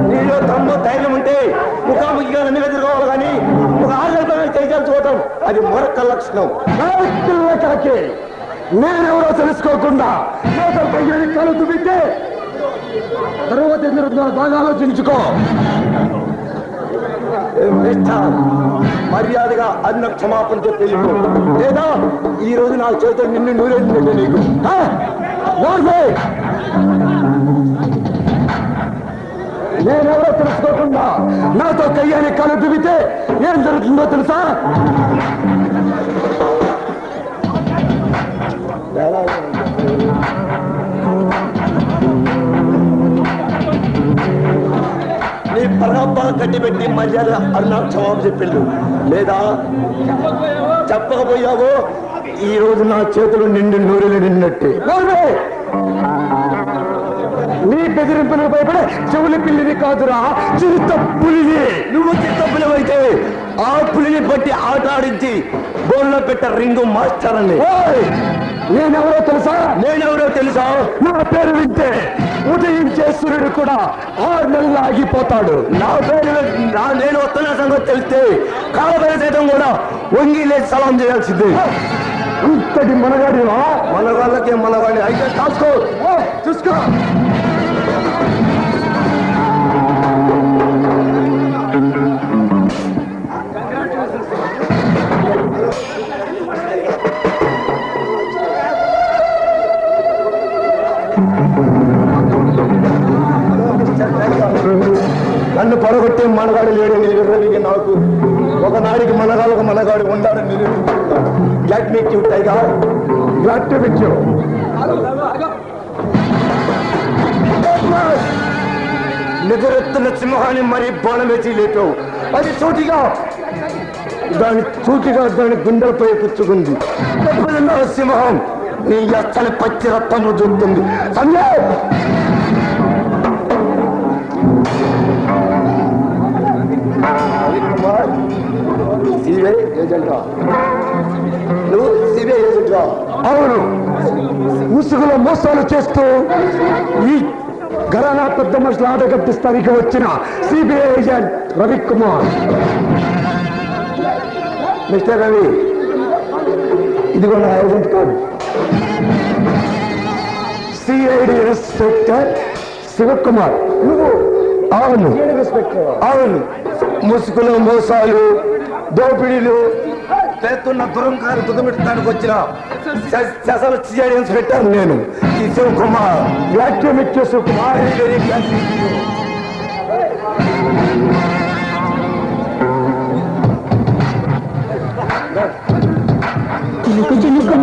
నీలో తమ్ము ధైర్యం ఉంటే ముఖాముఖిగా నన్ను ఎదుర్కోవాలి కానీ ఒక ఆరోగ్యమైన చేయగలుచుకోవటం అది మరొక లక్షణం. నేనెవరో తెలుసుకోకుండా కలు తుబితే తరువాత ఎందుకు బాగా ఆలోచించుకో. మర్యాదగా అన్న క్షమాపణ చెప్పి లేదా ఈ రోజు నా చేతులు నిన్ను నూరేసినట్టు నీకు. నేనెవరో తెలుసుకోకుండా నాతో కయ్యాన్ని కలు తుబితే ఏం జరుగుతుందో తెలుసా? నీ పరాబాగా కట్టిపెట్టి మర్యాద అన్నా క్షమాపణ చెప్పిండు లేదా చెప్పకపోయావో ఈ రోజు నా చేతులు నిండి నూరెలు నిన్నట్టే. నీ బెదిరింపులకు భయపడే చెవుల పిల్లిని కాదురా, చిరుత పులిని. నువ్వు చిత్త పులివైతే ఆ పులిని బట్టి ఆట ఆడించి బోన్లో పెట్ట రింగు మాస్టర్ అని. నేనెవరో తెలుసా? నా పేరు వింటే ఉదయించే సూర్యుడు కూడా 6 నెలలు ఆగిపోతాడు. నా పేరు నేను వస్తున్న సంగతి తెలిస్తే కాలపైన సైతం కూడా వంగి లేచి సలాం చేయాల్సిందే. ఇంతటి మనగాడి మనగాళ్ళకే మనగాడి అయితే కాసుకో చూసుకో. నన్ను పడగొట్టే మనగాడు లేడని ఎర్రవికి నాకు ఒకనాడికి మనగాళ్ళకు మనగాడు ఉండాలని నిద్రెత్తున్న సింహాన్ని మరీ బాణం వేసి లేపావు. అది సూటిగా దాని గుండెలపై పుచ్చుకుంది. సింహం నీ ఎత్తని పచ్చి రక్తము చూస్తుంది. అవును, ముసుగులో మోసాలు చేస్తూ ఈ ఘరానా పెద్ద మనుషుల ఆట కట్టిస్తానికి వచ్చిన CBI agent Ravikumar. Mister Ravi, ఇదిగో నా agent card. CID inspector Shivakumar. నువ్వు? అవును, ముసుగులో మోసాలు, దోపిడీలు చేస్తున్న దురంకారు తుదమిట్టడానికి వచ్చిన సిఐడి ఇన్స్పెక్టర్ నేను. ఈ శివకుమార్ వ్యాఖ్యమిచ్చే శివకుమార్ చినుకు